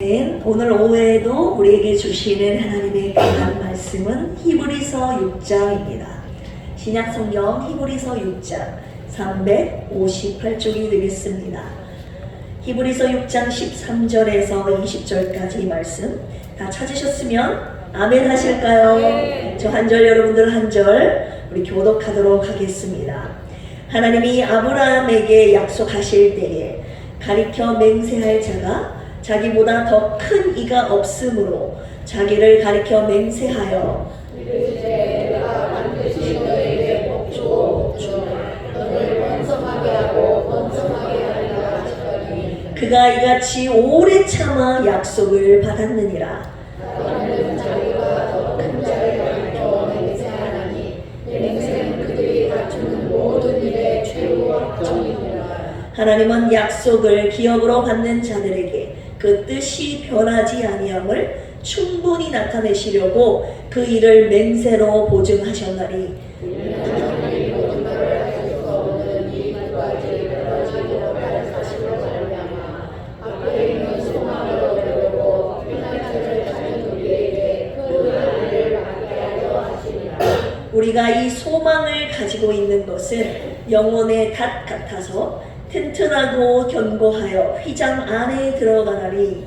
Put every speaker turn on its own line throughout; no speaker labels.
아멘. 오늘 오후에도 우리에게 주시는 하나님의 귀한 말씀은 히브리서 6장입니다. 신약성경 히브리서 6장 358쪽이 되겠습니다. 히브리서 6장 13절에서 20절까지 말씀 다 찾으셨으면 아멘 하실까요? 저 한 절 여러분들 한 절 우리 교독하도록 하겠습니다. 하나님이 아브라함에게 약속하실 때에 가리켜 맹세할 자가 자기보다 더 큰 이가 없으므로 자기를 가리켜 맹세하여 이르시되 내가 반드시 너에게 복주고 너를 번성하게 하고 번성하게 하리라 하시더니 그가 이같이 오래 참아 약속을 받았느니라. 나는 자기가 더 큰 자를 가리켜 맹세하나니 맹세는 그들이 다투는 모든 일의 최후 확정이니라. 하나님은 약속을 기업으로 받는 자들에게 그 뜻이 변하지 아니함을 충분히 나타내시려고 그 일을 맹세로 보증하셨나니 우리가 이 소망을 가지고 있는 것은 영혼의 닷 같아서 튼튼하고 견고하여 휘장 안에 들어가나니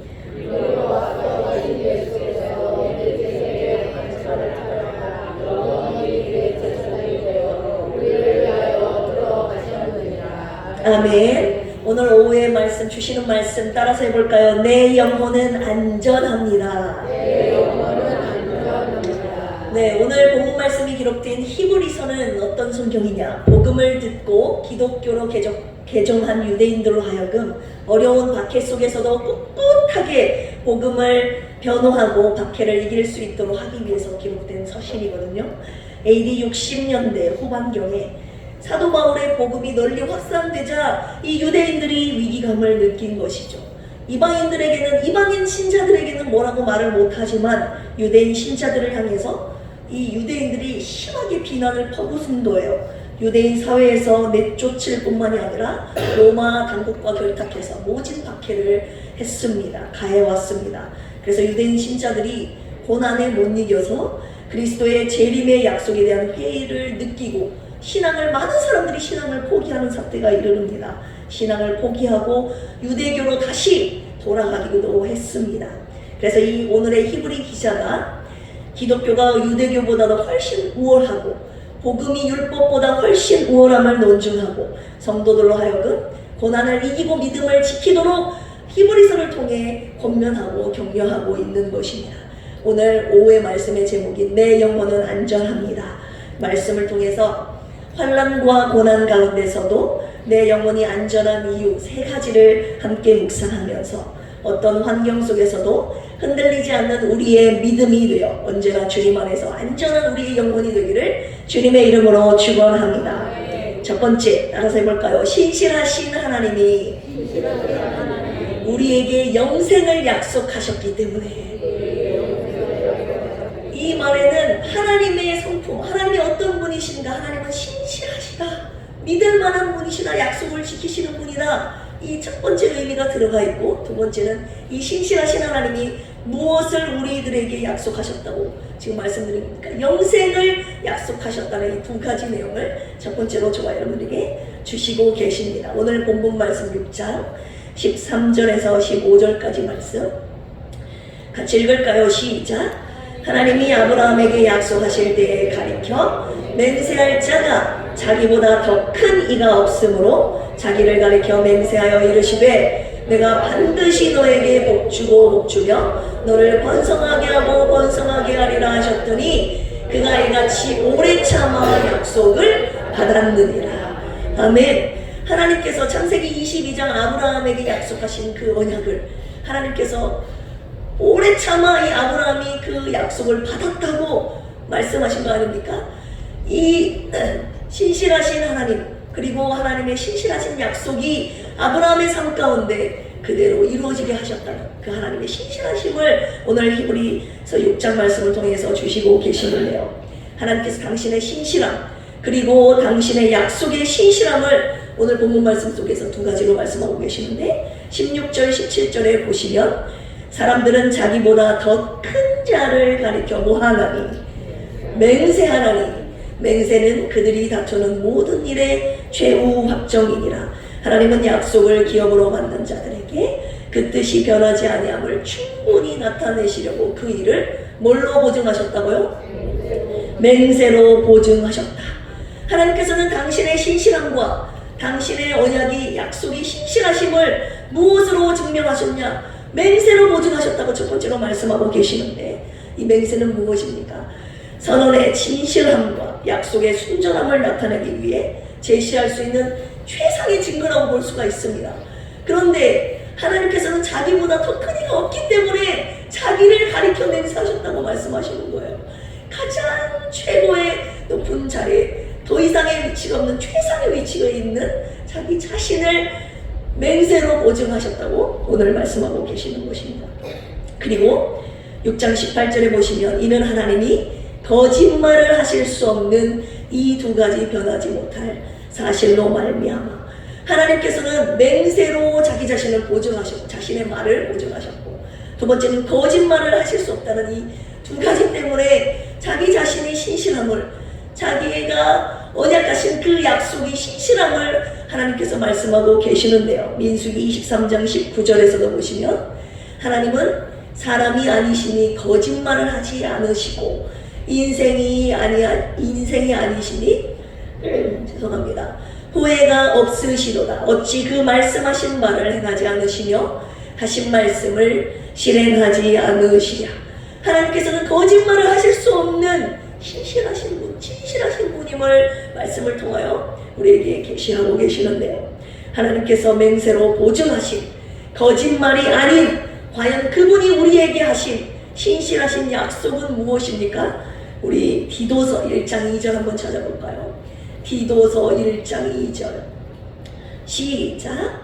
아멘. 오늘 오후에 말씀 주시는 말씀 따라서 해볼까요? 내 영혼은 안전합니다. 네, 오늘 본문 말씀이 기록된 히브리서는 어떤 성경이냐? 복음을 듣고 기독교로 개종한 유대인들로 하여금 어려운 박해 속에서도 꿋꿋하게 복음을 변호하고 박해를 이길 수 있도록 하기 위해서 기록된 서신이거든요. AD 60년대 후반경에 사도 바울의 복음이 널리 확산되자 이 유대인들이 위기감을 느낀 것이죠. 이방인 신자들에게는 뭐라고 말을 못하지만 유대인 신자들을 향해서 이 유대인들이 심하게 비난을 퍼붓은 거예요. 유대인 사회에서 내쫓을 뿐만이 아니라 로마 당국과 결탁해서 모진 박해를 했습니다. 가해왔습니다. 그래서 유대인 신자들이 고난에 못 이겨서 그리스도의 재림의 약속에 대한 회의를 느끼고 많은 사람들이 신앙을 포기하는 사태가 이르릅니다. 신앙을 포기하고 유대교로 다시 돌아가기도 했습니다. 그래서 이 오늘의 히브리 기자가 기독교가 유대교보다도 훨씬 우월하고 복음이 율법보다 훨씬 우월함을 논증하고 성도들로 하여금 고난을 이기고 믿음을 지키도록 히브리서를 통해 권면하고 격려하고 있는 것입니다. 오늘 오후의 말씀의 제목인 내 영혼은 안전합니다. 말씀을 통해서 환난과 고난 가운데서도 내 영혼이 안전한 이유 세 가지를 함께 묵상하면서 어떤 환경 속에서도 흔들리지 않는 우리의 믿음이 되어 언제나 주님 안에서 안전한 우리의 영혼이 되기를 주님의 이름으로 축원합니다. 첫 번째 따라서 해볼까요? 신실하신 하나님이 우리에게 영생을 약속하셨기 때문에 이 말에는 하나님의 성품, 하나님이 어떤 분이신가? 하나님은 신실하시다, 믿을 만한 분이시다, 약속을 지키시는 분이다. 이 첫 번째 의미가 들어가 있고 두 번째는 이 신실하신 하나님이 무엇을 우리들에게 약속하셨다고 지금 말씀드립니까? 영생을 약속하셨다는 이 두 가지 내용을 첫 번째로 저와 여러분에게 주시고 계십니다. 오늘 본문 말씀 6장 13절에서 15절까지 말씀 같이 읽을까요? 시작! 하나님이 아브라함에게 약속하실 때에 가리켜 맹세할 자가 자기보다 더 큰 이가 없으므로 자기를 가리켜 맹세하여 이르시되 내가 반드시 너에게 복주고 복주며 너를 번성하게 하고 번성하게 하리라 하셨더니 그가 이같이 오래 참아 약속을 받았느니라. 아멘. 하나님께서 창세기 22장 아브라함에게 약속하신 그 언약을 하나님께서 오래 참아 이 아브라함이 그 약속을 받았다고 말씀하신 거 아닙니까? 이 신실하신 하나님 그리고 하나님의 신실하신 약속이 아브라함의 삶 가운데 그대로 이루어지게 하셨다는 그 하나님의 신실하심을 오늘 히브리서 6장 말씀을 통해서 주시고 계시는데요. 하나님께서 당신의 신실함 그리고 당신의 약속의 신실함을 오늘 본문 말씀 속에서 두 가지로 말씀하고 계시는데 16절 17절에 보시면 사람들은 자기보다 더 큰 자를 가리켜 뭐하나니? 맹세하나니. 맹세는 그들이 다투는 모든 일의 최후 확정이니라. 하나님은 약속을 기업으로 받는 자들에게 그 뜻이 변하지 아니함을 충분히 나타내시려고 그 일을 뭘로 보증하셨다고요? 맹세로 보증하셨다. 하나님께서는 당신의 신실함과 당신의 언약이 약속이 신실하심을 무엇으로 증명하셨냐? 맹세로 보증하셨다고 첫 번째로 말씀하고 계시는데, 이 맹세는 무엇입니까? 선언의 진실함과 약속의 순전함을 나타내기 위해 제시할 수 있는 최상의 증거라고 볼 수가 있습니다. 그런데 하나님께서는 자기보다 더 큰 이가 없기 때문에 자기를 가리켜 맹세하셨다고 말씀하시는 거예요. 가장 최고의 높은 자리에 더 이상의 위치가 없는 최상의 위치가 있는 자기 자신을 맹세로 보증하셨다고 오늘 말씀하고 계시는 것입니다. 그리고 6장 18절에 보시면 이는 하나님이 거짓말을 하실 수 없는 이 두 가지 변하지 못할 사실로 말미암아 하나님께서는 맹세로 자기 자신을 보증하셨고 자신의 말을 보증하셨고, 두 번째는 거짓말을 하실 수 없다는 이 두 가지 때문에 자기 자신의 신실함을, 자기가 언약하신 그 약속이 신실함을 하나님께서 말씀하고 계시는데요. 민수기 23장 19절에서도 보시면 하나님은 사람이 아니시니 거짓말을 하지 않으시고 인생이 아니시니 죄송합니다. 후회가 없으시도다. 어찌 그 말씀하신 바를 행하지 않으시며 하신 말씀을 실행하지 않으시랴. 하나님께서는 거짓말을 하실 수 없는 신실하신 분, 진실하신 분임을 말씀을 통하여 우리에게 계시하고 계시는데요. 하나님께서 맹세로 보증하신 거짓말이 아닌 과연 그분이 우리에게 하신 신실하신 약속은 무엇입니까? 우리 디도서 1장 2절 한번 찾아볼까요? 디도서 1장 2절 시작.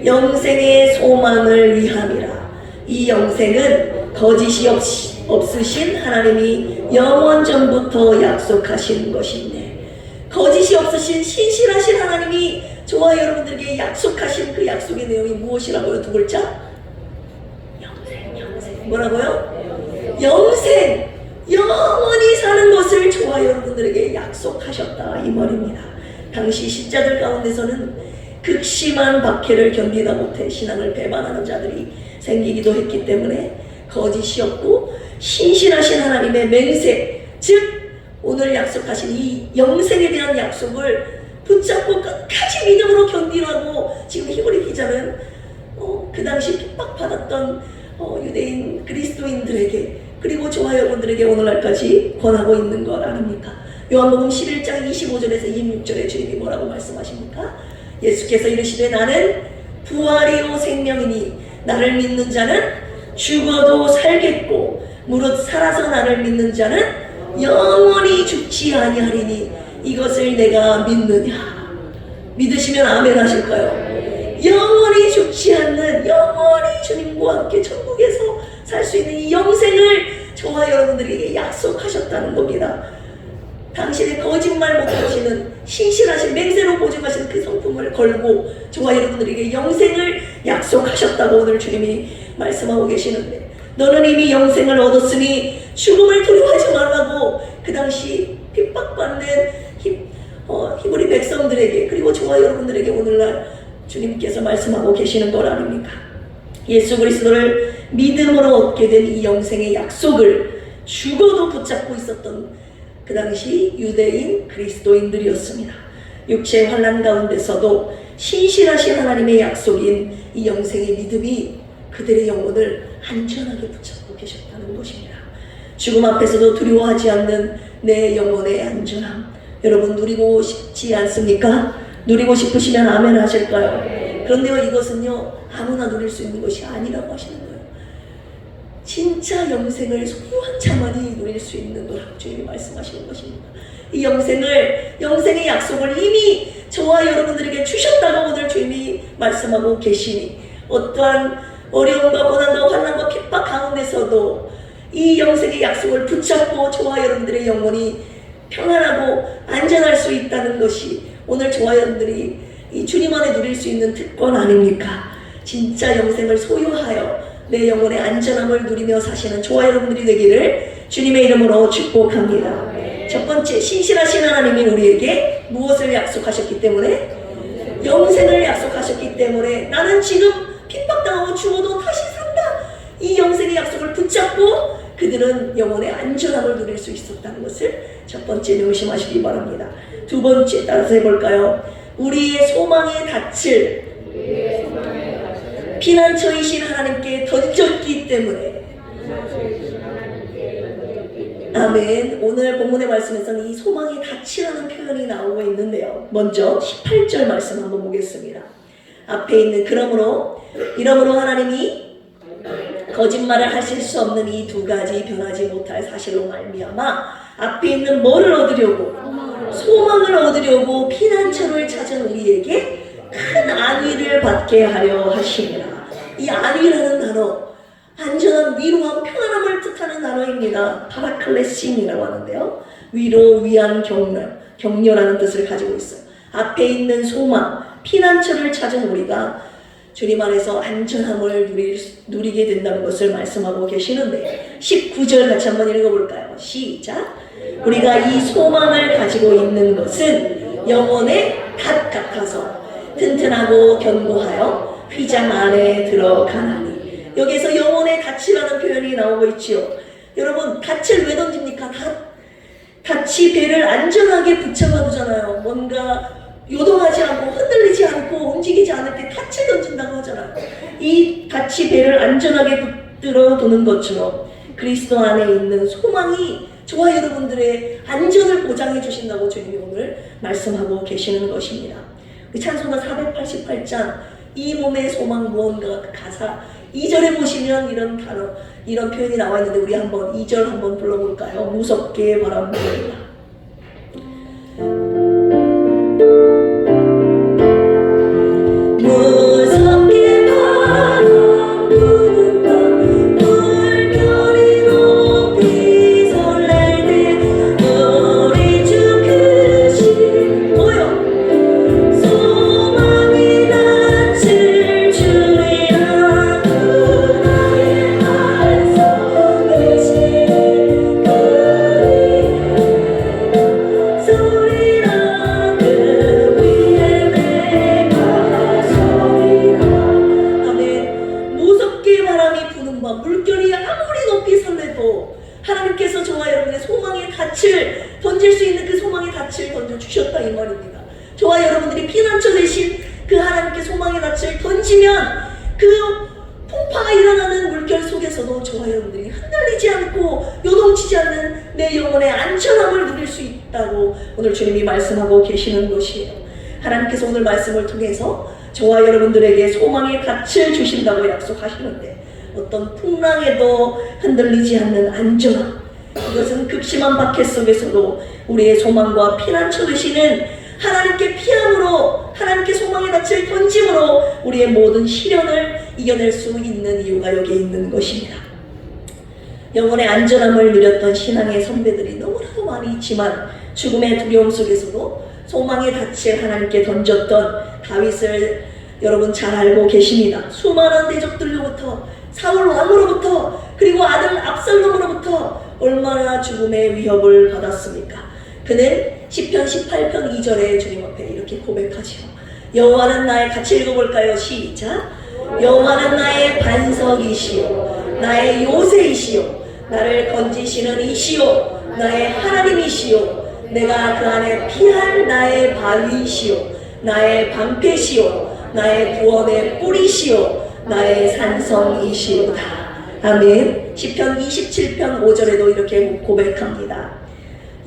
영생의 소망을 위함이라. 이 영생은 거짓이 없으신 하나님이 영원 전부터 약속하신 것인데, 거짓이 없으신 신실하신 하나님이 저와 여러분들에게 약속하신 그 약속의 내용이 무엇이라고요? 두 글자? 영생. 뭐라고요? 영생. 영원히 사는 것을 저와 여러분들에게 약속하셨다, 이 말입니다. 당시 신자들 가운데서는 극심한 박해를 견디다 못해 신앙을 배반하는 자들이 생기기도 했기 때문에 거짓이 없고 신실하신 하나님의 맹세, 즉 오늘 약속하신 이 영생에 대한 약속을 붙잡고 끝까지 믿음으로 견디라고 지금 히브리 기자는 그 당시 핍박받았던 유대인 그리스도인들에게, 그리고 저와 여러분들에게 오늘날까지 권하고 있는 걸 아닙니까? 요한복음 11장 25절에서 26절에 주님이 뭐라고 말씀하십니까? 예수께서 이르시되 나는 부활이요 생명이니 나를 믿는 자는 죽어도 살겠고 무릇 살아서 나를 믿는 자는 영원히 죽지 아니하리니 이것을 내가 믿느냐? 믿으시면 아멘 하실까요? 영원히 죽지 않는, 영원히 주님과 함께 천국에서 살 수 있는 이 영생을 저와 여러분들에게 약속하셨다는 겁니다. 당신의 거짓말 못하시는 신실하신 맹세로 보증하신 그 성품을 걸고 저와 여러분들에게 영생을 약속하셨다고 오늘 주님이 말씀하고 계시는데, 너는 이미 영생을 얻었으니 죽음을 두려워하지 말라고 그 당시 핍박받는 히브리 백성들에게, 그리고 저와 여러분들에게 오늘날 주님께서 말씀하고 계시는 것 아닙니까? 예수 그리스도를 믿음으로 얻게 된 이 영생의 약속을 죽어도 붙잡고 있었던 그 당시 유대인 그리스도인들이었습니다. 육체의 환난 가운데서도 신실하신 하나님의 약속인 이 영생의 믿음이 그들의 영혼을 안전하게 붙잡고 계셨다는 것입니다. 죽음 앞에서도 두려워하지 않는 내 영혼의 안전함, 여러분 누리고 싶지 않습니까? 누리고 싶으시면 아멘 하실까요? 그런데요, 이것은요 아무나 누릴 수 있는 것이 아니라고 하시는 거예요. 진짜 영생을 소유한 자만이 누릴 수 있는 거라고 주님이 말씀하시는 것입니다. 이 영생의 약속을 이미 저와 여러분들에게 주셨다고 오늘 주님이 말씀하고 계시니, 어떠한 어려움과 고난과 환난과 핍박 가운데서도 이 영생의 약속을 붙잡고 저와 여러분들의 영혼이 평안하고 안전할 수 있다는 것이 오늘 저와 여러분들이 이 주님 안에 누릴 수 있는 특권 아닙니까? 진짜 영생을 소유하여 내 영혼의 안전함을 누리며 사시는 저와 여러분들이 되기를 주님의 이름으로 축복합니다. 첫 번째, 신실하신 하나님이 우리에게 무엇을 약속하셨기 때문에? 영생을 약속하셨기 때문에 나는 지금 핍박당하고 죽어도 다시 산다. 이 영생의 약속을 붙잡고 그들은 영혼의 안전함을 누릴 수 있었다는 것을 첫 번째 명심하시기 바랍니다. 두 번째, 따라서 해볼까요? 우리의 소망의 닻을 피난처이신 하나님께 던졌기 때문에. 아멘. 오늘 본문의 말씀에서는 이 소망의 닻이라는 표현이 나오고 있는데요. 먼저 18절 말씀 한번 보겠습니다. 앞에 있는 이러므로 하나님이 거짓말을 하실 수 없는 이 두 가지 변하지 못할 사실로 말미암아 앞에 있는 뭐를 얻으려고? 소망을 얻으려고 피난처를 찾은 우리에게 큰 안위를 받게 하려 하십니다. 이 안위라는 단어, 안전한 위로함, 편안함을 뜻하는 단어입니다. 파라클레신이라고 하는데요. 위로, 위안, 격려라는 뜻을 가지고 있어요. 앞에 있는 소망, 피난처를 찾은 우리가 주님 안에서 안전함을 누리게 된다는 것을 말씀하고 계시는데 19절 같이 한번 읽어볼까요? 시작! 우리가 이 소망을 가지고 있는 것은 영혼의 갓 같아서 튼튼하고 견고하여 휘장 안에 들어가나니. 여기에서 영혼의 닻이라는 표현이 나오고 있지요. 여러분, 닻을 왜 던집니까? 닻이 배를 안전하게 붙잡아 두잖아요. 뭔가 요동하지 않고 흔들리지 않고 움직이지 않을 때 닻을 던진다고 하잖아요. 이 닻이 배를 안전하게 붙들어 두는 것처럼 그리스도 안에 있는 소망이 저와 여러분들의 안전을 보장해 주신다고 주님이 오늘 말씀하고 계시는 것입니다. 찬송가 488장 이 몸의 소망 무언가 가사 2절에 보시면 이런 단어, 이런 표현이 나와 있는데 우리 한번 2절 한번 불러볼까요? 무섭게 바람부는다. 물결이 아무리 높이 설레도 하나님께서 저와 여러분의 소망의 닻을 던질 수 있는 그 소망의 닻을 던져주셨다 이 말입니다. 저와 여러분들이 피난처 되신 그 하나님께 소망의 닻을 던지면 그 풍파가 일어나는 물결 속에서도 저와 여러분들이 흔들리지 않고 요동치지 않는 내 영혼의 안전함을 누릴 수 있다고 오늘 주님이 말씀하고 계시는 것이에요. 하나님께서 오늘 말씀을 통해서 저와 여러분들에게 소망의 닻을 주신다고 약속하시는데 어떤 풍랑에도 흔들리지 않는 안전함, 이것은 극심한 박해 속에서도 우리의 소망과 피난처 되시는 하나님께 피함으로, 하나님께 소망의 닻을 던짐으로 우리의 모든 시련을 이겨낼 수 있는 이유가 여기에 있는 것입니다. 영혼의 안전함을 누렸던 신앙의 선배들이 너무나도 많이 있지만 죽음의 두려움 속에서도 소망의 닻을 하나님께 던졌던 다윗을 여러분 잘 알고 계십니다. 수많은 대적들로부터, 사울 왕으로부터, 그리고 아들 압살롬으로부터 얼마나 죽음의 위협을 받았습니까? 그는 시편 18편 2절에 주님 앞에 이렇게 고백하지요. 여호와는 나의, 같이 읽어볼까요? 시작. 여호와는 나의 반석이시요 나의 요새이시요 나를 건지시는 이시요 나의 하나님이시요 내가 그 안에 피할 나의 바위시요 나의 방패시요 나의 구원의 뿌리시요 나의 산성이시로다. 아멘. 시편 27편 5절에도 이렇게 고백합니다.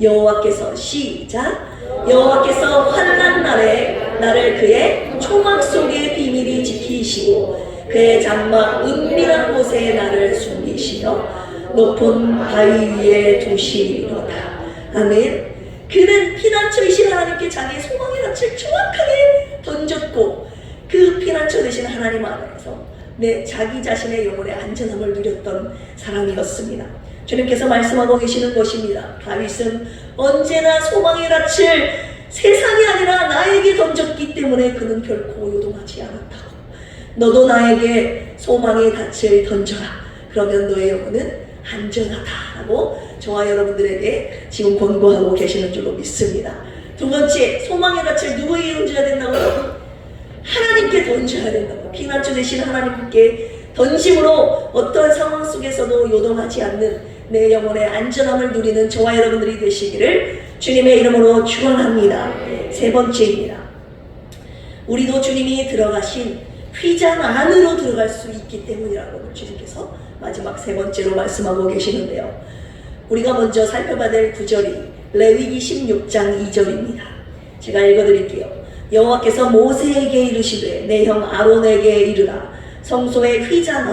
여호와께서, 시작. 여호와께서 환난 날에 나를 그의 초막 속에 비밀히 지키시고 그의 장막 은밀한 곳에 나를 숨기시며 높은 바위 위에 두시리로다. 아멘. 그는 피난처이신 하나님께 자기의 소망의 닻을 정확하게 던졌고 그 피난처 되신 하나님 안에서 자기 자신의 영혼의 안전함을 누렸던 사람이었습니다. 주님께서 말씀하고 계시는 것입니다. 다윗은 언제나 소망의 닻을 세상이 아니라 나에게 던졌기 때문에 그는 결코 요동하지 않았다고. 너도 나에게 소망의 닻을 던져라. 그러면 너의 영혼은 안전하다라고 저와 여러분들에게 지금 권고하고 계시는 줄로 믿습니다. 두 번째, 소망의 닻을 누구에게 던져야 된다고요? 하나님께 던져야 된다고. 피난처 되신 하나님께 던짐으로 어떠한 상황 속에서도 요동하지 않는 내 영혼의 안전함을 누리는 저와 여러분들이 되시기를 주님의 이름으로 축원합니다. 세 번째입니다. 우리도 주님이 들어가신 휘장 안으로 들어갈 수 있기 때문이라고 주님께서 마지막 세 번째로 말씀하고 계시는데요. 우리가 먼저 살펴봐야 될 구절이 레위기 16장 2절입니다. 제가 읽어드릴게요. 여호와께서 모세에게 이르시되 내 형 아론에게 이르라. 성소의 휘장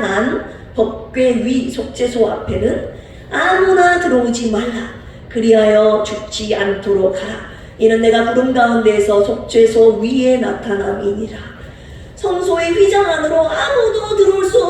안 법궤 위 속죄소 앞에는 아무나 들어오지 말라. 그리하여 죽지 않도록 하라. 이는 내가 구름 가운데에서 속죄소 위에 나타남이니라. 성소의 휘장 안으로 아무도 들어올 수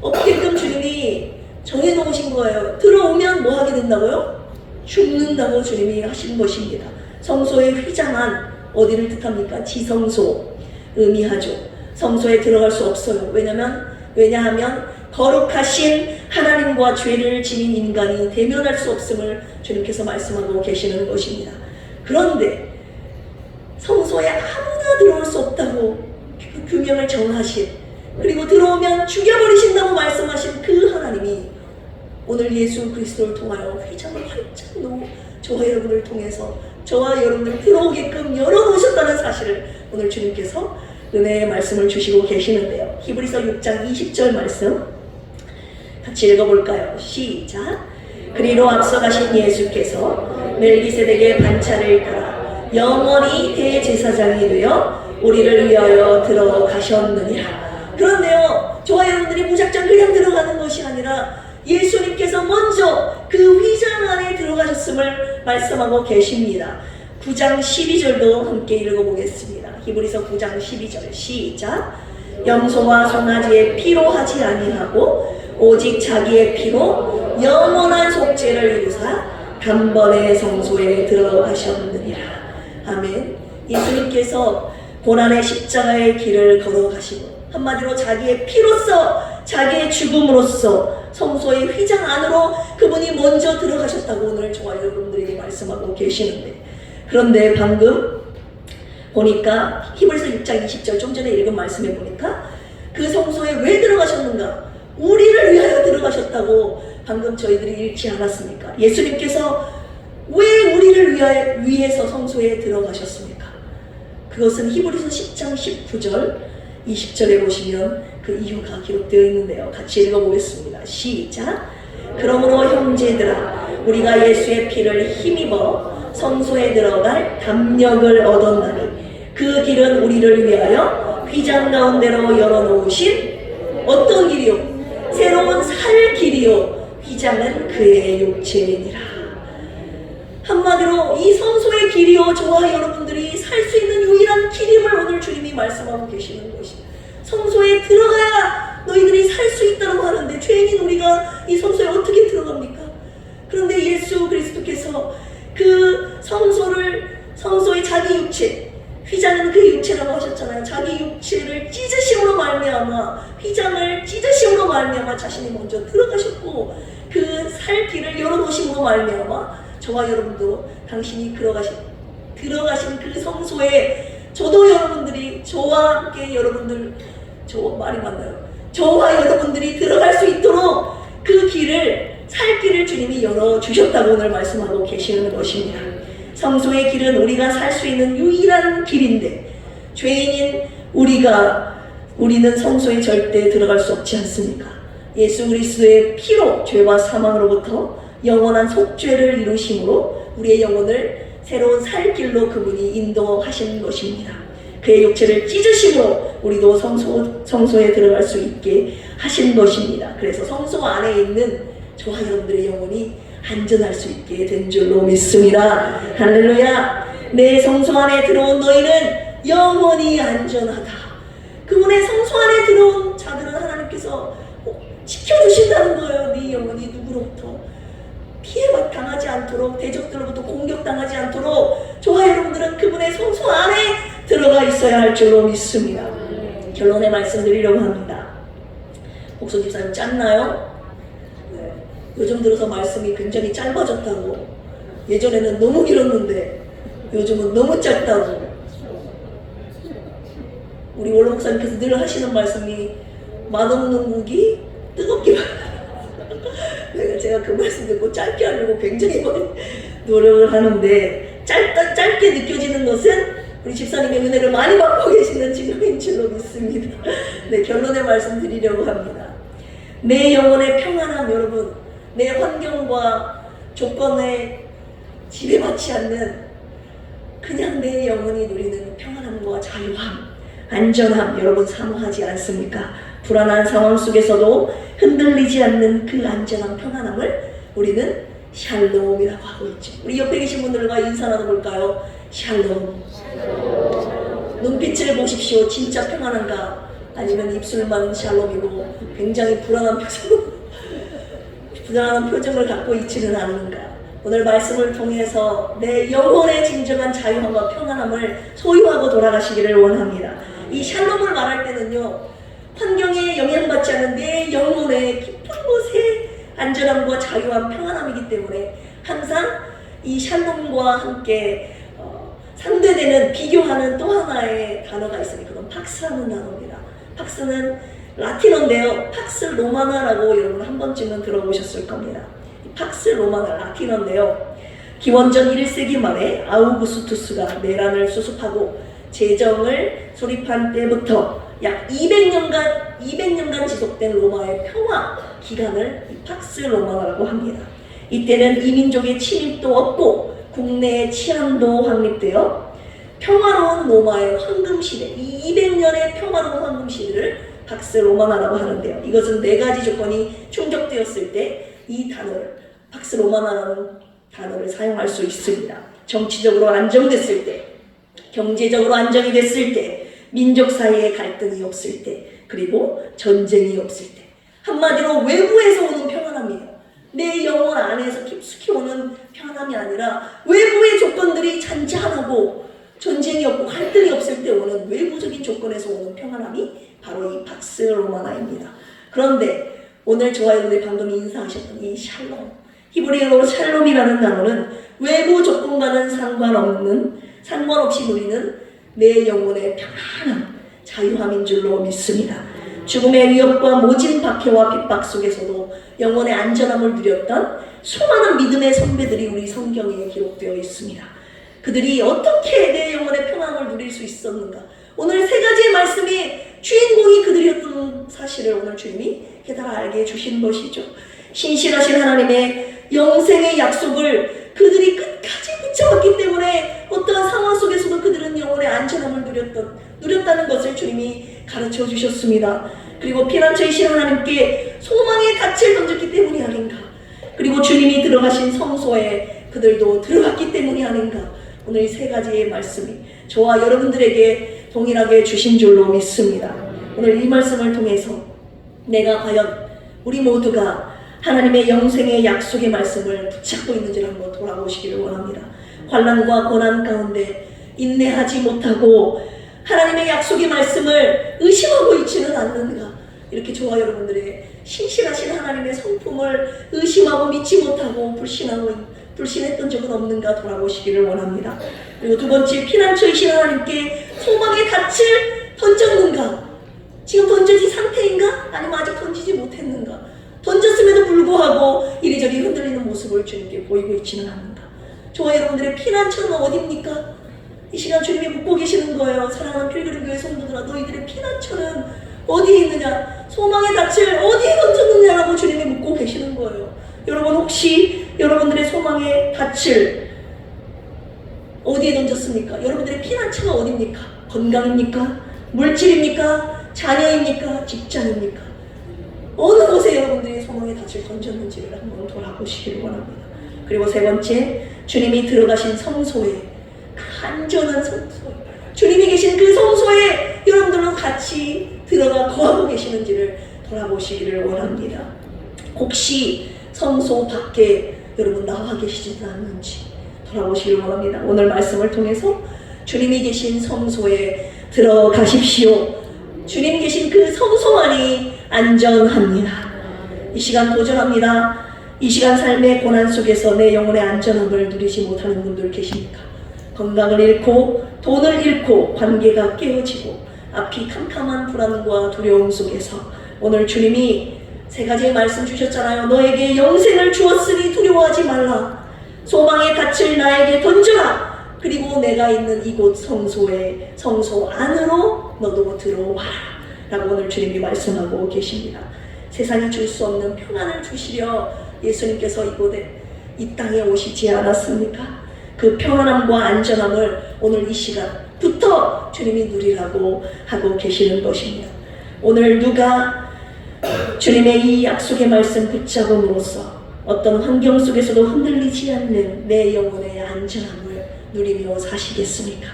없게끔 주님이 정해놓으신 거예요. 들어오면 뭐 하게 된다고요? 죽는다고 주님이 하신 것입니다. 성소의 휘장 안 어디를 뜻합니까? 지성소 의미하죠. 성소에 들어갈 수 없어요. 왜냐하면 거룩하신 하나님과 죄를 지닌 인간이 대면할 수 없음을 주님께서 말씀하고 계시는 것입니다. 그런데 성소에 아무나 들어올 수 없다고 그 규명을 정하신, 그리고 들어오면 죽여버리신다고 말씀하신 그 하나님이 오늘 예수 그리스도를 통하여 휘장을 활짝 놓고 저와 여러분을 통해서 저와 여러분을 들어오게끔 열어놓으셨다는 사실을 오늘 주님께서 은혜의 말씀을 주시고 계시는데요. 히브리서 6장 20절 말씀 같이 읽어볼까요? 시작. 그리로 앞서가신 예수께서 멜기세덱의 반차를 따라 영원히 대제사장이 되어 우리를 위하여 들어가셨느니라. 그런데요, 저와 여러분들이 무작정 그냥 들어가는 것이 아니라 예수님께서 먼저 그 휘장 안에 들어가셨음을 말씀하고 계십니다. 9장 12절도 함께 읽어보겠습니다. 히브리서 9장 12절 시작. 염소와 송아지의 피로 하지 아니하고 오직 자기의 피로 영원한 속죄를 이루사 단번에 성소에 들어가셨느니라. 아멘. 예수님께서 고난의 십자가의 길을 걸어가시고 한마디로 자기의 피로써 자기의 죽음으로써 성소의 휘장 안으로 그분이 먼저 들어가셨다고 오늘 저와 여러분들에게 말씀하고 계시는데, 그런데 방금 보니까 히브리서 6장 20절 좀 전에 읽은 말씀에 보니까 그 성소에 왜 들어가셨는가? 우리를 위하여 들어가셨다고 방금 저희들이 읽지 않았습니까? 예수님께서 왜 우리를 위해서 성소에 들어가셨습니까? 그것은 히브리서 10장 19절 20절에 보시면 그 이유가 기록되어 있는데요. 같이 읽어보겠습니다. 시작. 그러므로 형제들아, 우리가 예수의 피를 힘입어 성소에 들어갈 담력을 얻었나니 그 길은 우리를 위하여 휘장 가운데로 열어놓으신 어떤 길이요? 새로운 살 길이요. 휘장은 그의 육체이니라. 한마디로 이 성소의 길이요, 저와 여러분들이 살 수 있는 유일한 길임을 오늘 주님이 말씀하고 계시는 것입니다. 성소에 들어가야 너희들이 살 수 있다고 하는데 죄인인 우리가 이 성소에 어떻게 들어갑니까? 그런데 예수 그리스도께서 그 성소의 자기 육체, 휘장은 그 육체라고 하셨잖아요. 자기 육체를 찢으심으로 말미암아, 휘장을 찢으심으로 말미암아 자신이 먼저 들어가셨고 그 살 길을 열어놓으심으로 말미암아 저와 여러분도 당신이 들어가신 그 성소에 저도 여러분들이 저와 함께 여러분들, 저 말이 맞나요? 저와 여러분들이 들어갈 수 있도록 그 길을, 살 길을 주님이 열어주셨다고 오늘 말씀하고 계시는 것입니다. 성소의 길은 우리가 살 수 있는 유일한 길인데 죄인인 우리는 성소에 절대 들어갈 수 없지 않습니까? 예수 그리스도의 피로 죄와 사망으로부터 영원한 속죄를 이루심으로 우리의 영혼을 새로운 살 길로 그분이 인도하신 것입니다. 그의 육체를 찢으심으로 우리도 성소에 들어갈 수 있게 하신 것입니다. 그래서 성소 안에 있는 저와 여러분들의 영혼이 안전할 수 있게 된 줄로 믿습니다. 할렐루야. 내 성소 안에 들어온 너희는 영원히 안전하다. 그분의 성소 안에 들어온 자들은 하나님께서 지켜주신다는 거예요. 네 영혼이 누구로부터 피해당하지 않도록, 대적들로부터 공격당하지 않도록 저와 여러분들은 그분의 성소 안에 들어가 있어야 할 줄로 믿습니다. 결론의 말씀 드리려고 합니다. 복수 집사님 짧나요? 네. 요즘 들어서 말씀이 굉장히 짧아졌다고. 예전에는 너무 길었는데 요즘은 너무 짧다고. 우리 원로 목사님께서 늘 하시는 말씀이 맛없는 국이 뜨겁게 제가 그 말씀 듣고 짧게 하려고 굉장히 많이 노력을 하는데 짧게 느껴지는 것은 우리 집사님의 은혜를 많이 받고 계시는 증거인 줄로 믿습니다. 네, 결론의 말씀 드리려고 합니다. 내 영혼의 평안함, 여러분, 내 환경과 조건에 지배받지 않는 그냥 내 영혼이 누리는 평안함과 자유함, 안전함, 여러분 사모하지 않습니까? 불안한 상황 속에서도 흔들리지 않는 그 안전한 평안함을 우리는 샬롬이라고 하고 있죠. 우리 옆에 계신 분들과 인사 나눠볼까요? 샬롬. 눈빛을 보십시오. 진짜 평안한가? 아니면 입술만 샬롬이고 굉장히 불안한 표정을 갖고 있지는 않는가? 오늘 말씀을 통해서 내 영혼의 진정한 자유함과 평안함을 소유하고 돌아가시기를 원합니다. 이 샬롬을 말할 때는요, 환경에 영향받지 않은 내 영혼의 깊은 곳에 안전함과 자유함, 평안함이기 때문에 항상 이 샬롬과 함께 상대되는, 비교하는 또 하나의 단어가 있으니 그건 팍스라는 단어입니다. 팍스는 라틴어인데요. 팍스 로마나라고 여러분 한 번쯤은 들어보셨을 겁니다. 팍스 로마나 라틴어인데요. 기원전 1세기 말에 아우구스투스가 내란을 수습하고 제정을 수립한 때부터 약 200년간 지속된 로마의 평화 기간을 팍스 로마나라고 합니다. 이때는 이민족의 침입도 없고 국내의 치안도 확립되어 평화로운 로마의 황금시대, 이 200년의 평화로운 황금시대를 팍스 로마나라고 하는데요. 이것은 4가지 조건이 충족되었을 때 이 단어를, 팍스 로마나라는 단어를 사용할 수 있습니다. 정치적으로 안정됐을 때, 경제적으로 안정이 됐을 때, 민족 사이에 갈등이 없을 때, 그리고 전쟁이 없을 때. 한마디로 외부에서 오는 평안함이에요. 내 영혼 안에서 깊숙이 오는 평안함이 아니라 외부의 조건들이 잔잔하고 전쟁이 없고 갈등이 없을 때 오는 외부적인 조건에서 오는 평안함이 바로 이 팍스 로마나입니다. 그런데 오늘 저와 여러분들이 방금 인사하셨던 이 샬롬, 히브리어로 샬롬이라는 단어는 외부 조건과는 상관없이 누리는 내 영혼의 평안함, 자유함인 줄로 믿습니다. 죽음의 위협과 모진 박해와 핍박 속에서도 영혼의 안전함을 누렸던 수많은 믿음의 선배들이 우리 성경에 기록되어 있습니다. 그들이 어떻게 내 영혼의 평안을 누릴 수 있었는가? 오늘 3가지의 말씀이 주인공이 그들이었던 사실을 오늘 주님이 깨달아 알게 해주신 것이죠. 신실하신 하나님의 영생의 약속을 그들이 끝까지 붙잡았기 때문에 어떠한 상황 속에서도 그들은 영혼의 안전함을 누렸다는 것을 주님이 가르쳐 주셨습니다. 그리고 피난처이신 하나님께 소망의 닻을 던졌기 때문이 아닌가. 그리고 주님이 들어가신 성소에 그들도 들어갔기 때문이 아닌가. 오늘 이 3가지의 말씀이 저와 여러분들에게 동일하게 주신 줄로 믿습니다. 오늘 이 말씀을 통해서 내가 과연 우리 모두가 하나님의 영생의 약속의 말씀을 붙잡고 있는지를 한번 돌아보시기를 원합니다. 환난과 고난 가운데 인내하지 못하고 하나님의 약속의 말씀을 의심하고 있지는 않는가. 이렇게 저와 여러분들의 신실하신 하나님의 성품을 의심하고 믿지 못하고 불신했던 적은 없는가 돌아보시기를 원합니다. 그리고 2번째, 피난처이신 하나님께 소망의 닻을 던졌는가. 지금 던져진 상태인가? 아니면 아직 던지지 못했는가? 던졌음에도 불구하고 이리저리 흔들리는 모습을 주님께 보이고 있지는 않는가? 저와 여러분들의 피난처는 어디입니까? 이 시간 주님이 묻고 계시는 거예요. 사랑하는 필그림교회 성도들아, 너희들의 피난처는 어디에 있느냐? 소망의 닻을 어디에 던졌느냐라고 주님이 묻고 계시는 거예요. 여러분, 혹시 여러분들의 소망의 닻을 어디에 던졌습니까? 여러분들의 피난처가 어디입니까? 건강입니까? 물질입니까? 자녀입니까? 직장입니까? 어느 곳에 여러분들이 소망의 닻을 던졌는지를 한번 돌아보시기를 원합니다. 그리고 3번째, 주님이 들어가신 성소에, 그 안전한 성소에, 주님이 계신 그 성소에 여러분들은 같이 들어가 거하고 계시는지를 돌아보시기를 원합니다. 혹시 성소 밖에 여러분 나와 계시지는 않는지 돌아보시기를 원합니다. 오늘 말씀을 통해서 주님이 계신 성소에 들어가십시오. 주님 계신 그 성소만이 안전합니다. 이 시간 도전합니다. 이 시간 삶의 고난 속에서 내 영혼의 안전함을 누리지 못하는 분들 계십니까? 건강을 잃고 돈을 잃고 관계가 깨어지고 앞이 캄캄한 불안과 두려움 속에서 오늘 주님이 세 가지의 말씀 주셨잖아요. 너에게 영생을 주었으니 두려워하지 말라. 소망의 닻을 나에게 던져라. 그리고 내가 있는 이곳 성소 안으로 너도 들어와라. 라고 오늘 주님이 말씀하고 계십니다. 세상이 줄 수 없는 평안을 주시려 예수님께서 이 땅에 오시지 않았습니까? 그 평안함과 안전함을 오늘 이 시간부터 주님이 누리라고 하고 계시는 것입니다. 오늘 누가 주님의 이 약속의 말씀 붙잡음으로써 어떤 환경 속에서도 흔들리지 않는 내 영혼의 안전함을 누리며 사시겠습니까?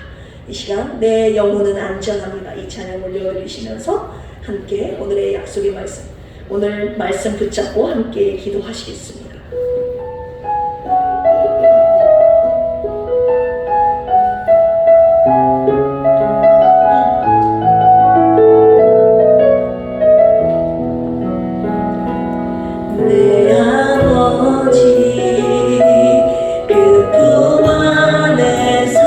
이 시간 내 영혼은 안전합니다. 이 찬양 올려드리시면서 함께 오늘의 약속의 말씀, 오늘 말씀 붙잡고 함께 기도하시겠습니다. 내 아버지 그 품 안에서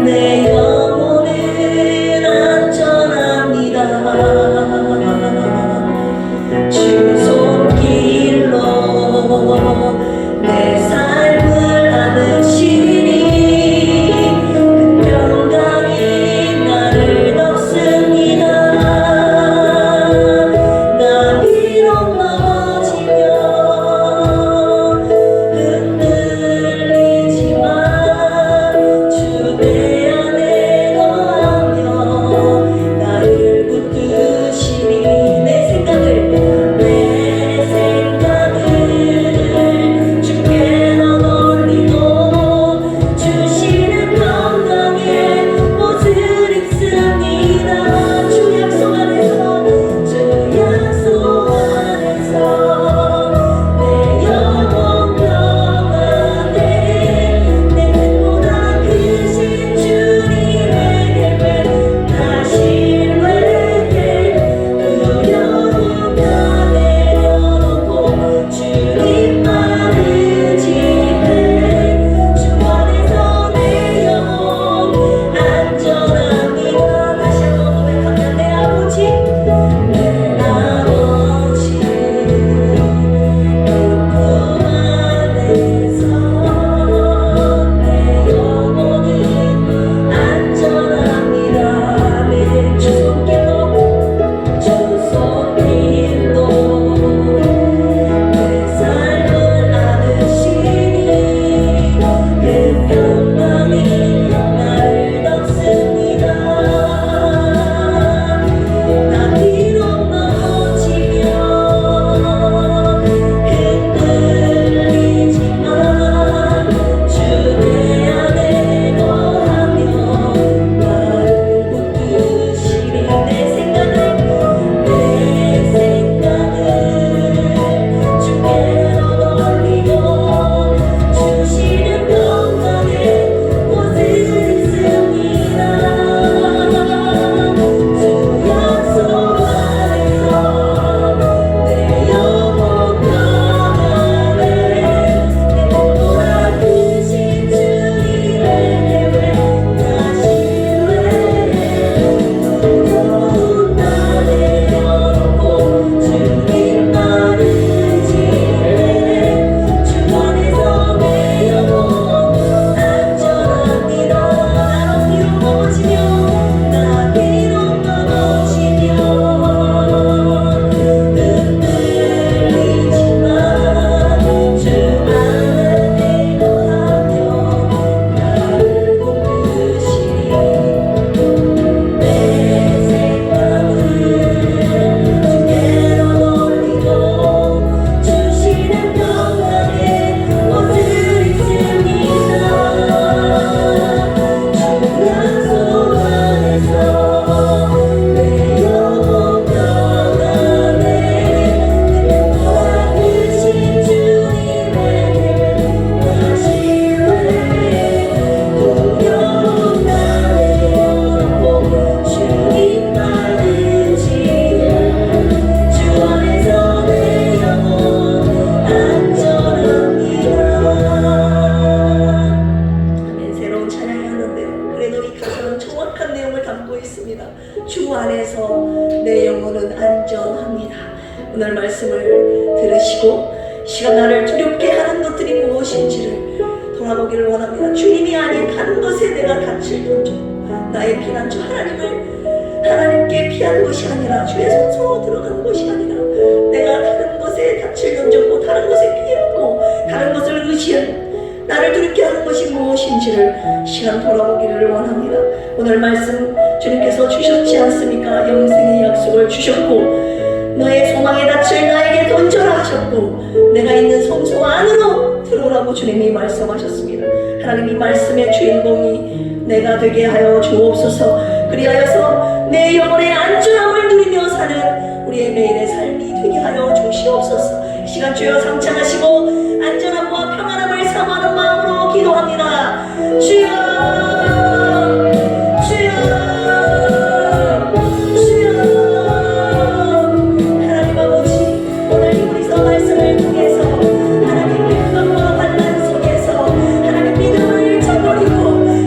내 영혼은 안전합니다. 주 손길로 내 삶을 안으시니 그 평강이 나를 덮습니다. 나 비록 넘어지면 오늘 말씀을 들으시고 시간 나를 두렵게 하는 것들이 무엇인지를 돌아보기를 원합니다. 주님이 아닌 다른 것에 내가 닻을 던져 나의 피난처 하나님께 피한 것이 아니라 주의 손으로 들어간 것이 아니라 내가 다른 것에 닻을 던졌고 다른 것에 피했고 다른 것을 의지한 나를 두렵게 하는 것이 무엇인지를 시간 돌아보기를 원합니다. 오늘 말씀 주님께서 주셨지 않습니까? 영생의 약속을 주셨고 너의 소망의 닻을 나에게 던져라 하셨고 내가 있는 성소 안으로 들어오라고 주님이 말씀하셨습니다. 하나님 이 말씀의 주인공이 내가 되게 하여 주옵소서. 그리하여서 내 영혼의 안전함을 누리며 사는 우리의 매일의 삶이 되게 하여 주시옵소서. 이 시간 주여 상창하시고 안전함과 평안함을 사모하는 마음으로 기도합니다. 주여 주여 주여. 하나님 아버지 오늘 우리서 말씀을 통해서 하나님 평강과 환난 속에서 하나님 믿음을 저버리고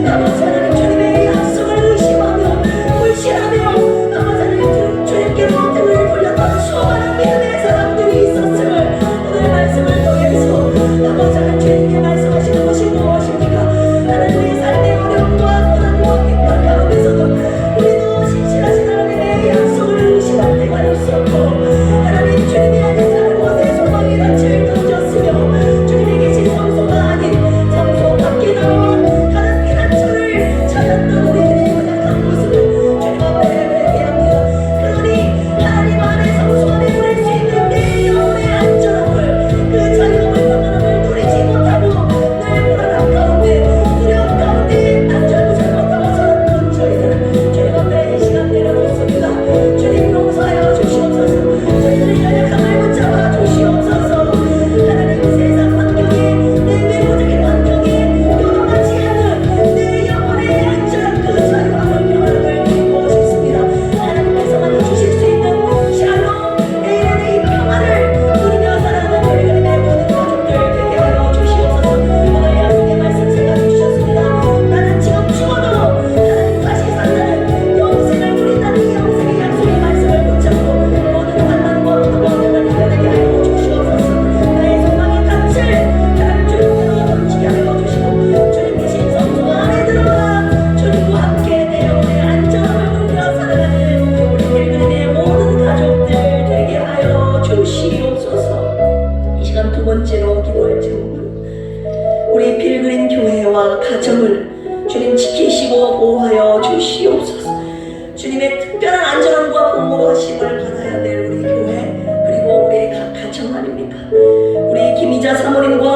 아버지 하나님 주님의 약속을 의심하며 불신하며 아버지 하나님 주님께로 등을 돌렸던 수많은 믿음의 사람들이 있었음을 오늘 말씀을 통해서 아버지 하나님 주님께 말씀하시는 것이 무엇입니까? 하나님의 삶의 어려움과 고난과 핍박 가운데서도 우리도 신실하신 하나님의 약속을 의심할 때가 있었고 하나님 주님이 아닌 다른 곳에 소망의 닻을 던졌으며 주님이 계신 성소가 아닌 성소 밖에 나와 다른 피난처를 찾았던 우리들의 연약한 모습을 주님 앞에 회개합니다. 그러니 하나님 안에 성소 안에 누릴 수 있는 내 영혼의 안전함을 그 자유함을 평안함을 누리지 못하고 늘 불안함 가운데 두려움 가운데 안절부절 못하고 살았던 저희들 주님 앞에 이 시간 내려놓습니다. 주님 용서하여 주시옵소서. 저희들의 연약함을 붙잡아 주시옵소서. 하나님 세상 환경에 내 외부적인 환경에 요동하지 않는 내 영혼의 안전한 그 자유함을 평안함을 누리고 싶습니다. 하나님께서만 주실 수 있는 샬롬 내일의 이 평안을 누리며 살아가는 우리들의 모든 가족들 되게 하여 주시옵소서. 오늘 약속의 말씀 생각해 주셨습니다. 나는 지금 죽어도 하나님 다시 산다는 영생을 누린다는 이 영생의 약속의 말씀을 붙잡고 모든 환난과 고통을 이겨내게 하여 주시옵소서. 나의 소망의 닻을 하나님 주님께로 던지게 하여 주시고 주님 계신 성소 안에 들어가 주님과 함께 내 영혼의 안전함을 누리며 살아가는 우리 필그림의 모든 가족들 되게 하여 주시옵소서. 이 시간 두 번째로 기도할 제목은 우리 필그림 교회와 가정을 주님 지키시고 보호하여 주시옵소서. 주님의 특별한 안전함과 보호하심을 받아야 될 우리 교회 그리고 우리의 가정 아닙니까? 우리 김이자 사모님과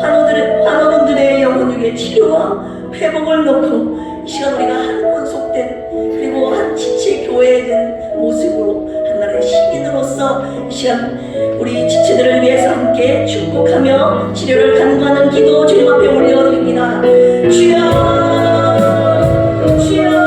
환우분들의 영혼육의 치료와 회복을 놓고 이 시간 우리가 한 권속된 그리고 한 지체 교회된 모습으로 하나님의 시민으로서 이 시간 우리 지체들을 위해서 함께 축복하며 치료를 간구하는 기도 주님 앞에 올려드립니다. 주여 주여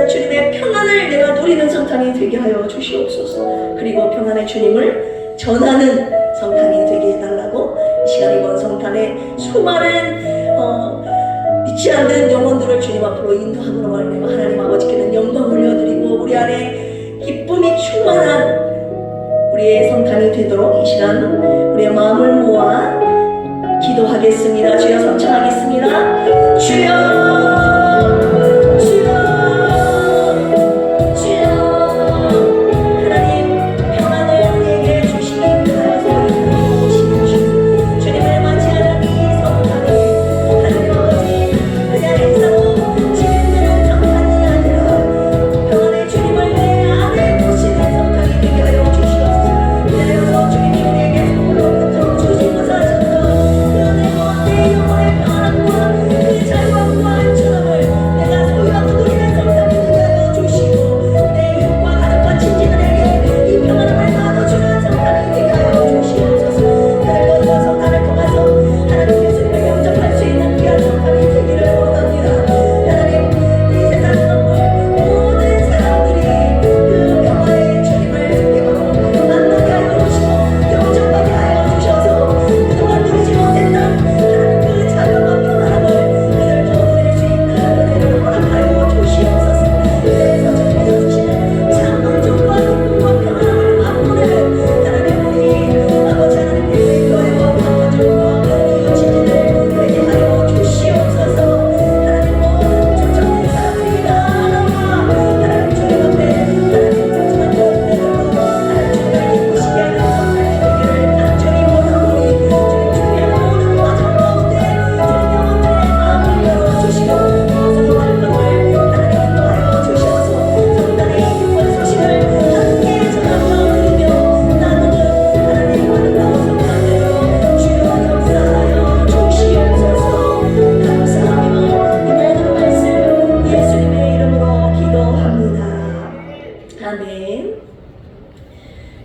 주님의 평안을 내가 누리는 성탄이 되게 하여 주시옵소서. 그리고 평안의 주님을 전하는 성탄이 되게 해달라고 이 시간 이번 성탄에 수많은 믿지 않는 영혼들을 주님 앞으로 인도함으로 말미암아 하나님 아버지께는 영광 올려드리고 우리 안에 기쁨이 충만한 우리의 성탄이 되도록 이 시간 우리의 마음을 모아 기도하겠습니다. 주여 성찬하겠습니다. 주여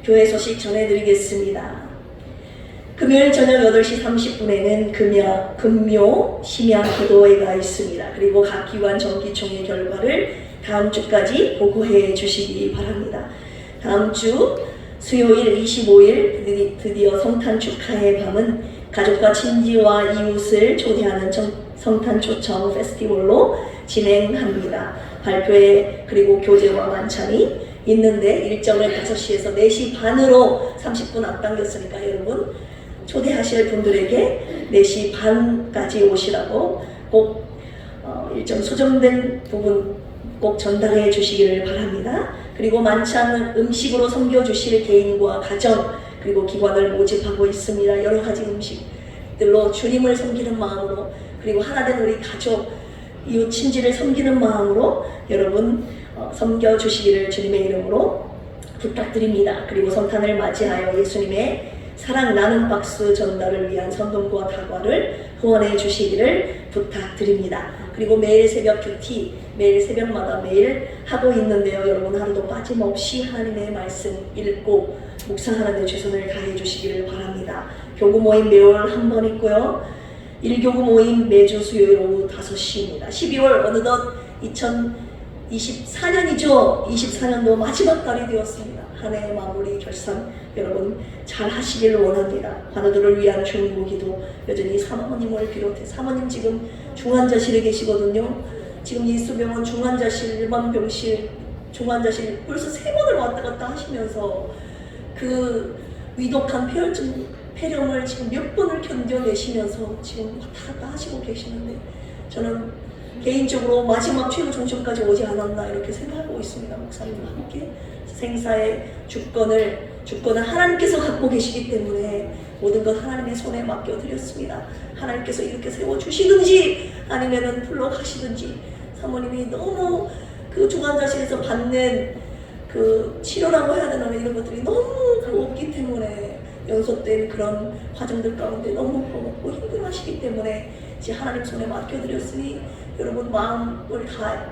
교회 소식 전해드리겠습니다. 금요일 저녁 8시 30분에는 금요 심야 기도회가 있습니다. 그리고 각 기관 정기총회 결과를 다음 주까지 보고해 주시기 바랍니다. 다음 주 수요일 25일 드디어 성탄 축하의 밤은 가족과 친지와 이웃을 초대하는 성탄 초청 페스티벌로 진행합니다. 발표회 그리고 교제와 만찬이 있는데 일정을 5시에서 4시 반으로 30분 앞당겼으니까 여러분 초대하실 분들에게 4시 반까지 오시라고 꼭 일정 수정된 부분 꼭 전달해 주시기를 바랍니다. 그리고 만찬 음식으로 섬겨주실 개인과 가정 그리고 기관을 모집하고 있습니다. 여러 가지 음식들로 주님을 섬기는 마음으로 그리고 하나된 우리 가족 이웃 친지를 섬기는 마음으로 여러분 섬겨주시기를 주님의 이름으로 부탁드립니다. 그리고 성탄을 맞이하여 예수님의 사랑 나눔 박수 전달을 위한 선동과 다과를 후원해 주시기를 부탁드립니다. 그리고 매일 새벽 큐티 매일 새벽마다 매일 하고 있는데요. 여러분 하루도 빠짐없이 하나님의 말씀 읽고 묵상하는 데 최선을 다해 주시기를 바랍니다. 교구 모임 매월 한 번 있고요. 1교구 모임 매주 수요일 오후 5시입니다. 12월 어느덧 2024년이죠. 24년도 마지막 달이 되었습니다. 한 해 마무리 결산 여러분 잘 하시길 원합니다. 관우들을 위한 중보기도 여전히 사모님을 비롯해 사모님 지금 중환자실에 계시거든요. 지금 예수병원 중환자실, 일반 병실, 중환자실 벌써 3번을 왔다 갔다 하시면서 그 위독한 폐렴을 지금 몇 번을 견뎌내시면서 지금 왔다 갔다 하시고 계시는데 저는 개인적으로 마지막 최후 정점까지 오지 않았나 이렇게 생각하고 있습니다. 목사님과 함께 생사의 주권을 하나님께서 갖고 계시기 때문에 모든 것 하나님의 손에 맡겨드렸습니다. 하나님께서 이렇게 세워주시든지 아니면은 불러가시든지 사모님이 너무 그 중환자실에서 받는 그 치료라고 해야 되나 이런 것들이 너무 없기 때문에 연속된 그런 과정들 가운데 너무 버겁고 힘들어하시기 때문에 이제 하나님 손에 맡겨드렸으니 여러분 마음을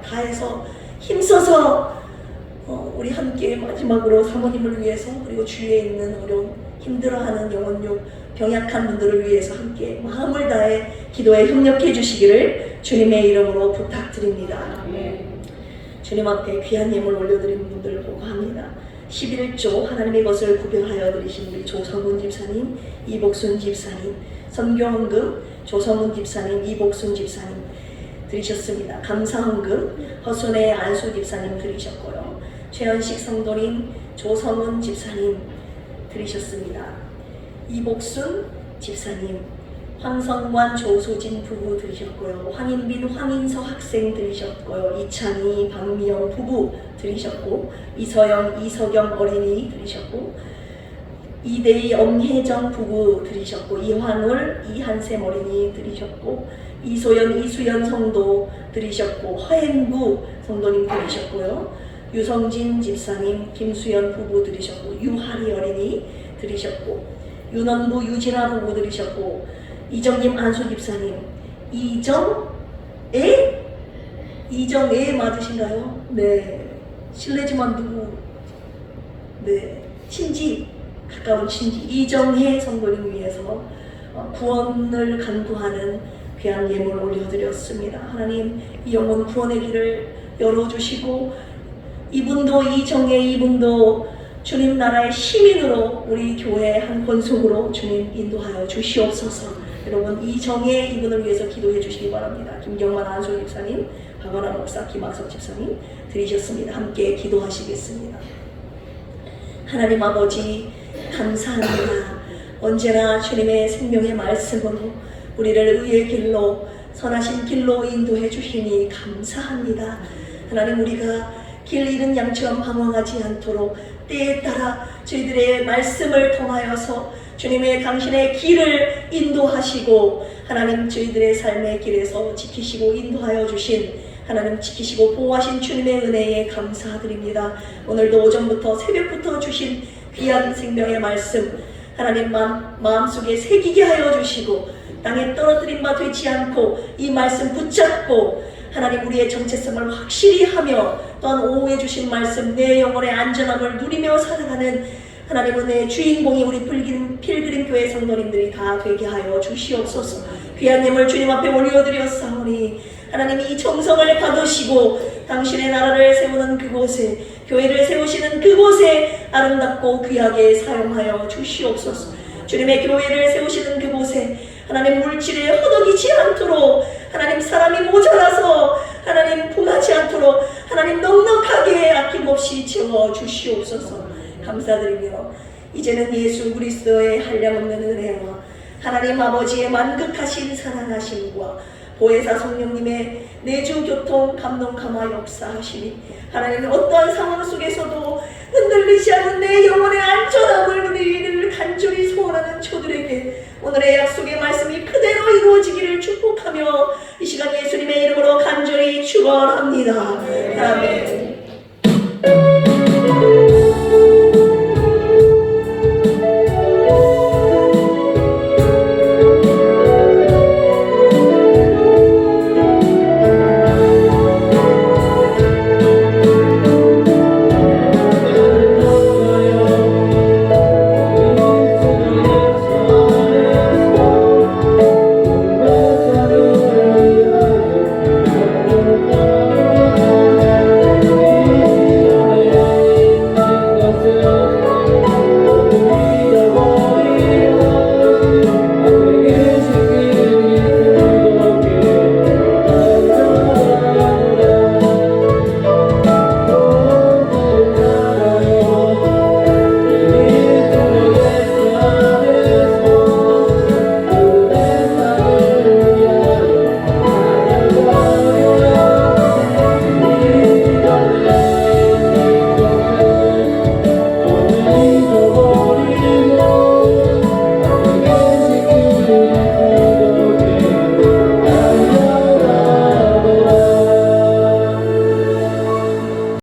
다해서 힘써서 우리 함께 마지막으로 사모님을 위해서 그리고 주위에 있는 어려운 힘들어하는 영혼력 병약한 분들을 위해서 함께 마음을 다해 기도에 협력해 주시기를 주님의 이름으로 부탁드립니다. 주님 앞에 귀한 예물 올려드리는 분들을 보고합니다. 11조 하나님의 것을 구별하여 드리신 우리 조성훈 집사님, 이복순 집사님, 선교헌금 조성훈 집사님, 이복순 집사님 드리셨습니다. 감사헌금 허순의 안수 집사님 드리셨고요. 최현식 성도님, 조성훈 집사님 드리셨습니다. 이복순 집사님, 황성관 조소진 부부 드리셨고요. 황인빈 황인서 학생 드리셨고요. 이창희 박미영 부부 드리셨고, 이서영 이석영 어린이 드리셨고, 이대희 엄혜정 부부 드리셨고, 이환울 이한샘 어린이 드리셨고, 이소연 이수연 성도 드리셨고, 허행구 성도님 드리셨고요. 유성진 집사님, 김수연 부부 드리셨고, 유하리 어린이 드리셨고, 윤원부 유진아 부부 드리셨고, 이정님 안수 집사님, 이정애 맞으신가요? 네, 실례지만 누구? 네, 친지, 가까운 친지 이정혜 성도님 위해서 구원을 간구하는 귀한 예물 올려드렸습니다. 하나님, 이 영혼 구원의 길을 열어주시고, 이분도 이정혜 이분도 주님 나라의 시민으로 우리 교회 한 권속으로 주님 인도하여 주시옵소서. 여러분, 이정혜 이분을 위해서 기도해 주시기 바랍니다. 김경만 안수 집사님, 박원아 목사, 김학석 집사님 드리셨습니다. 함께 기도하시겠습니다. 하나님 아버지 감사합니다. 언제나 주님의 생명의 말씀으로 우리를 의의 길로, 선하신 길로 인도해 주시니 감사합니다. 하나님, 우리가 길 잃은 양처럼 방황하지 않도록 때에 따라 저희들의 말씀을 통하여서 주님의 당신의 길을 인도하시고, 하나님 저희들의 삶의 길에서 지키시고 인도하여 주신 하나님, 지키시고 보호하신 주님의 은혜에 감사드립니다. 오늘도 오전부터 새벽부터 주신 귀한 생명의 말씀 하나님 마음속에 새기게 하여 주시고, 땅에 떨어뜨린 바 되지 않고 이 말씀 붙잡고 하나님 우리의 정체성을 확실히 하며, 또한 오후에 주신 말씀 내 영혼의 안전함을 누리며 살아가는 하나님 은혜의 주인공이 우리 필그림 교회 성도님들이 다 되게 하여 주시옵소서. 귀한 예물 주님 앞에 올려드렸사오니 하나님, 이 정성을 받으시고 당신의 나라를 세우는 그곳에, 교회를 세우시는 그곳에 아름답고 귀하게 사용하여 주시옵소서. 주님의 교회를 세우시는 그곳에 하나님 물질에 허덕이지 않도록, 하나님 사람이 모자라서 하나님 분하지 않도록 하나님 넉넉하게 아낌없이 채워 주시옵소서. 감사드리며 이제는 예수 그리스도의 한량없는 은혜와 하나님 아버지의 만극하신 사랑하심과 보혜사 성령님의 내주 교통 감동 감화 역사하심이 하나님의 어떠한 상황 속에서도 흔들리지 않은 내 영혼의 안전함을 누리기를 간절히 소원하는 저들에게 오늘의 약속의 말씀이 그대로 이루어지기를 축복하며 이 시간 예수님의 이름으로 간절히 축원합니다. 아멘.